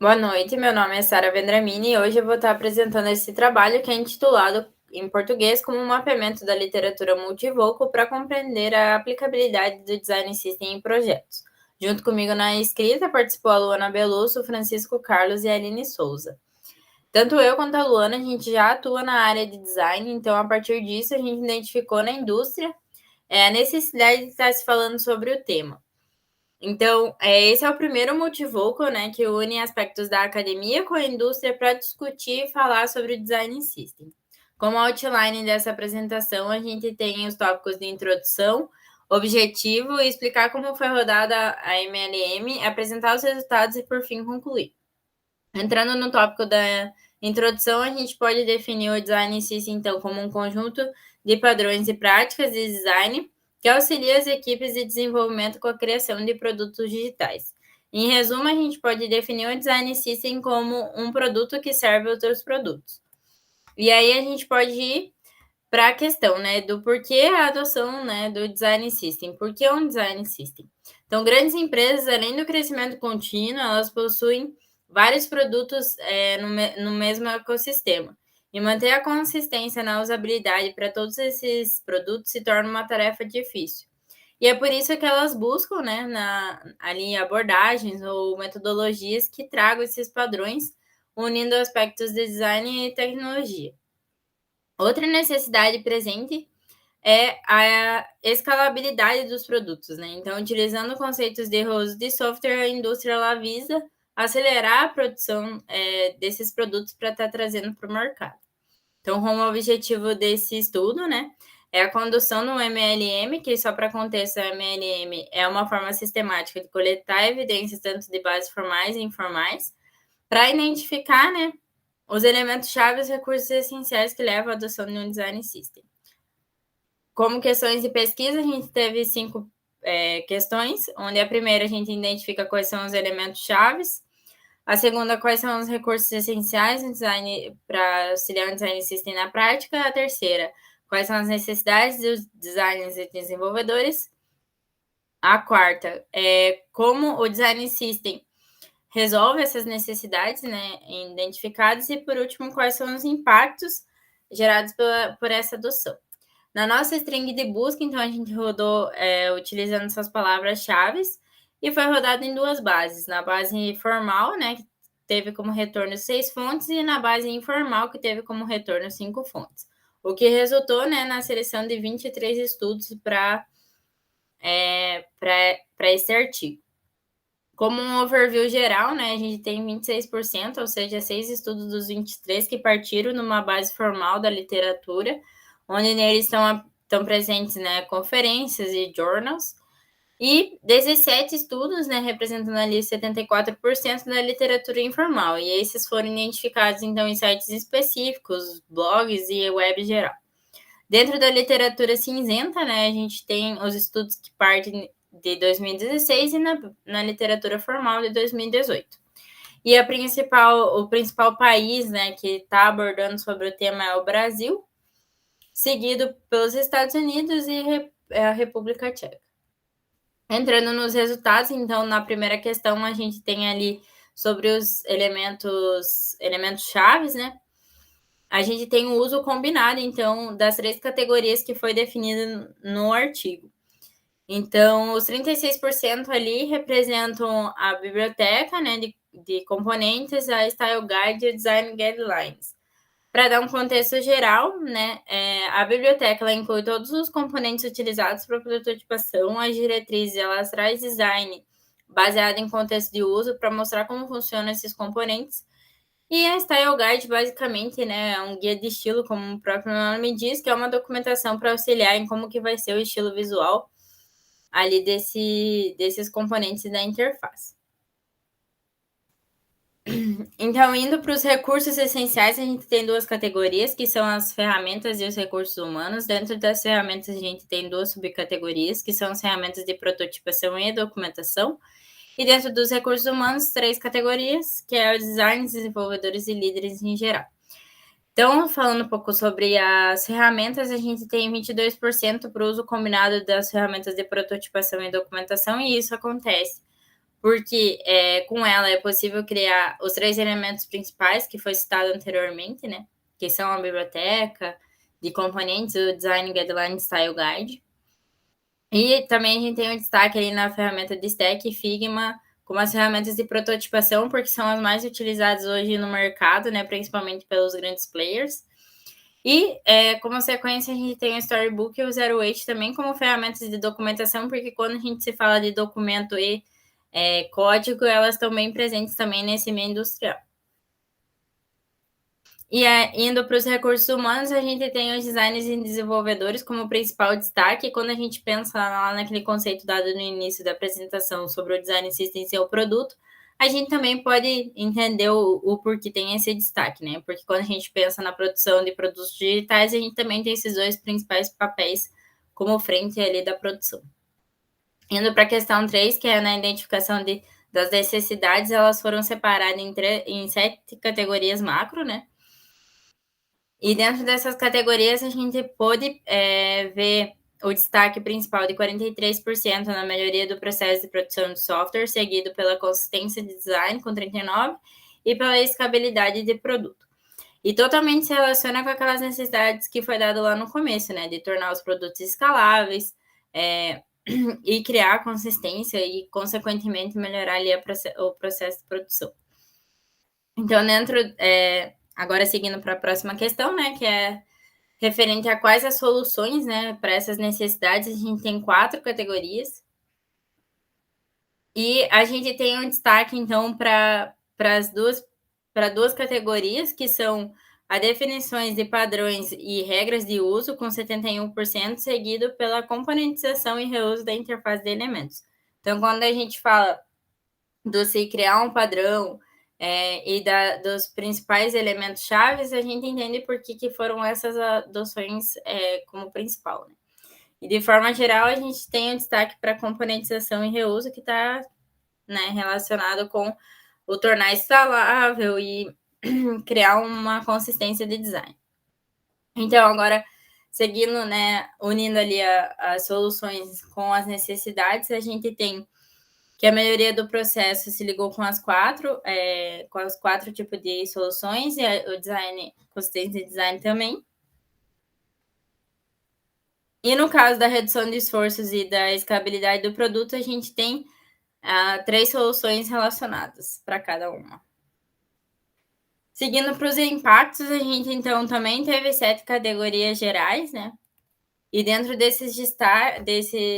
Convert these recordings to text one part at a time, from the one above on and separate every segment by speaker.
Speaker 1: Boa noite, meu nome é Sara Vendramini e hoje eu vou estar apresentando esse trabalho que é intitulado em português como um mapeamento da literatura multivoco para compreender a aplicabilidade do Design System em projetos. Junto comigo na escrita participou a Luana Belusso, Francisco Carlos e a Aline Souza. Tanto eu quanto a Luana, a gente já atua na área de design, então a partir disso a gente identificou na indústria a necessidade de estar se falando sobre o tema. Então, esse é o primeiro multivocal, né, que une aspectos da academia com a indústria para discutir e falar sobre o design system. Como outline dessa apresentação, a gente tem os tópicos de introdução, objetivo e explicar como foi rodada a MLM, apresentar os resultados e, por fim, concluir. Entrando no tópico da introdução, a gente pode definir o design system, então, como um conjunto de padrões e práticas de design que auxilia as equipes de desenvolvimento com a criação de produtos digitais. Em resumo, a gente pode definir o design system como um produto que serve outros produtos. E aí a gente pode ir para a questão, né, do porquê a adoção, né, do design system. Por que um design system? Então, grandes empresas, além do crescimento contínuo, elas possuem vários produtos no mesmo ecossistema. E manter a consistência na usabilidade para todos esses produtos se torna uma tarefa difícil. E é por isso que elas buscam, né, ali abordagens ou metodologias que tragam esses padrões, unindo aspectos de design e tecnologia. Outra necessidade presente é a escalabilidade dos produtos, né? Então, utilizando conceitos de uso de software, a indústria ela visa acelerar a produção desses produtos para estar trazendo para o mercado. Então, como objetivo desse estudo, né, é a condução do MLM, que só para contexto, o MLM é uma forma sistemática de coletar evidências tanto de bases formais e informais, para identificar, né, os elementos-chave e os recursos essenciais que levam à adoção de um design system. Como questões de pesquisa, a gente teve 5 questões, onde a primeira a gente identifica quais são os elementos-chave, a segunda, quais são os recursos essenciais no design para auxiliar o design system na prática, a terceira, quais são as necessidades dos designers e desenvolvedores, a quarta, como o design system resolve essas necessidades, né, identificadas, e por último, quais são os impactos gerados por essa adoção. Na nossa string de busca, então, a gente rodou utilizando essas palavras-chave e foi rodado em 2 bases. Na base formal, né, que teve como retorno 6 fontes, e na base informal, que teve como retorno 5 fontes. O que resultou, né, na seleção de 23 estudos para esse artigo. Como um overview geral, né, a gente tem 26%, ou seja, 6 estudos dos 23 que partiram numa base formal da literatura, onde neles estão presentes, né, conferências e journals, e 17 estudos, né, representando ali 74% da literatura informal, e esses foram identificados, então, em sites específicos, blogs e web geral. Dentro da literatura cinzenta, né, a gente tem os estudos que partem de 2016 e na literatura formal de 2018. E o principal país, né, que está abordando sobre o tema é o Brasil, seguido pelos Estados Unidos e a República Tcheca. Entrando nos resultados, então, na primeira questão, a gente tem ali sobre os elementos chaves, né? A gente tem o uso combinado, então, das 3 categorias que foi definida no artigo. Então, os 36% ali representam a biblioteca, né, de componentes, a Style Guide e o Design Guidelines. Para dar um contexto geral, né, a biblioteca ela inclui todos os componentes utilizados para prototipação, as diretrizes, elas traz design baseado em contexto de uso para mostrar como funcionam esses componentes. E a Style Guide, basicamente, né, é um guia de estilo, como o próprio nome diz, que é uma documentação para auxiliar em como que vai ser o estilo visual ali desses componentes da interface. Então, indo para os recursos essenciais, a gente tem 2 categorias, que são as ferramentas e os recursos humanos. Dentro das ferramentas, a gente tem 2 subcategorias, que são as ferramentas de prototipação e documentação. E dentro dos recursos humanos, 3 categorias, que é o design, desenvolvedores e líderes em geral. Então, falando um pouco sobre as ferramentas, a gente tem 22% para o uso combinado das ferramentas de prototipação e documentação, e isso acontece porque com ela é possível criar os 3 elementos principais que foi citado anteriormente, né? Que são a biblioteca de componentes, o Design Guideline Style Guide. E também a gente tem um destaque ali na ferramenta de Stack e Figma, como as ferramentas de prototipação, porque são as mais utilizadas hoje no mercado, né? Principalmente pelos grandes players. E, como sequência, a gente tem o Storybook e o Zero Waste também como ferramentas de documentação, porque quando a gente se fala de documento e código, elas estão bem presentes também nesse meio industrial. E indo para os recursos humanos, a gente tem os designers e desenvolvedores como principal destaque. Quando a gente pensa lá naquele conceito dado no início da apresentação sobre o design system ser o produto, a gente também pode entender o porquê tem esse destaque, né? Porque quando a gente pensa na produção de produtos digitais, a gente também tem esses 2 principais papéis como frente ali da produção. Indo para a questão 3, que é na identificação das necessidades, elas foram separadas em 7 categorias macro, né? E dentro dessas categorias, a gente pôde ver o destaque principal de 43% na melhoria do processo de produção de software, seguido pela consistência de design, com 39%, e pela escalabilidade de produto. E totalmente se relaciona com aquelas necessidades que foi dado lá no começo, né? De tornar os produtos escaláveis e criar consistência e, consequentemente, melhorar ali o processo de produção. Então, agora seguindo para a próxima questão, né? Que é referente a quais as soluções, né, para essas necessidades, a gente tem 4 categorias. E a gente tem um destaque, então, para duas categorias, que são as definições de padrões e regras de uso, com 71%, seguido pela componentização e reuso da interface de elementos. Então, quando a gente fala do se criar um padrão e dos principais elementos chaves, a gente entende por que foram essas adoções como principal, né? E de forma geral, a gente tem um destaque para componentização e reuso, que está, né, relacionado com o tornar escalável e criar uma consistência de design. Então, agora, seguindo, né, unindo ali as soluções com as necessidades, a gente tem que a maioria do processo se ligou com as 4 tipos de soluções, e o design, consistência de design também. E no caso da redução de esforços e da escalabilidade do produto, a gente tem 3 soluções relacionadas para cada uma. Seguindo para os impactos, a gente então também teve 7 categorias gerais, né? E dentro desses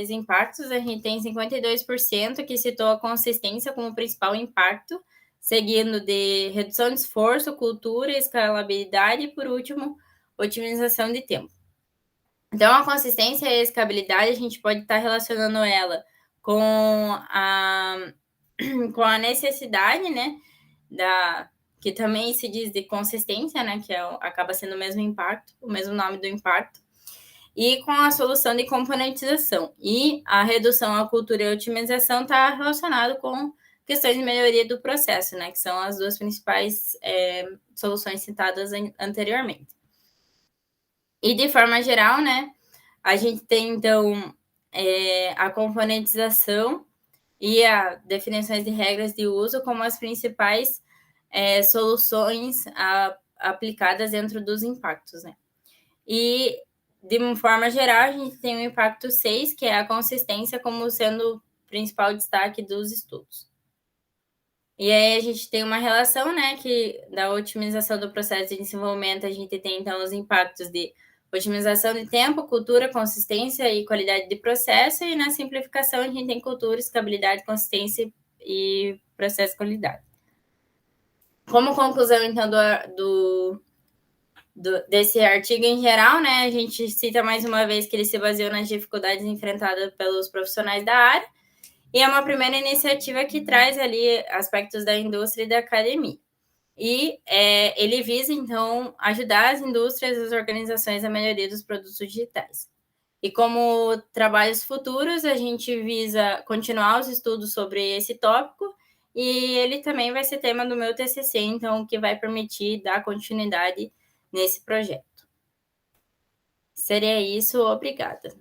Speaker 1: impactos, a gente tem 52% que citou a consistência como principal impacto, seguindo de redução de esforço, cultura, escalabilidade e, por último, otimização de tempo. Então, a consistência e a escalabilidade, a gente pode estar relacionando ela com a necessidade, né, que também se diz de consistência, né, que acaba sendo o mesmo impacto, o mesmo nome do impacto, e com a solução de componentização. E a redução à cultura e a otimização está relacionado com questões de melhoria do processo, né, que são as 2 principais soluções citadas anteriormente. E de forma geral, né, a gente tem então a componentização e as definições de regras de uso como as principais soluções aplicadas dentro dos impactos, né? E de uma forma geral, a gente tem o impacto 6, que é a consistência como sendo o principal destaque dos estudos. E aí a gente tem uma relação, né, que da otimização do processo de desenvolvimento, a gente tem então os impactos de otimização de tempo, cultura, consistência e qualidade de processo, e na simplificação a gente tem cultura, escalabilidade, consistência e processo de qualidade. Como conclusão, então, desse artigo em geral, né, a gente cita mais uma vez que ele se baseou nas dificuldades enfrentadas pelos profissionais da área, e é uma primeira iniciativa que traz ali aspectos da indústria e da academia. E ele visa, então, ajudar as indústrias e as organizações a melhoria dos produtos digitais. E como trabalhos futuros, a gente visa continuar os estudos sobre esse tópico, e ele também vai ser tema do meu TCC, então, que vai permitir dar continuidade nesse projeto. Seria isso, obrigada.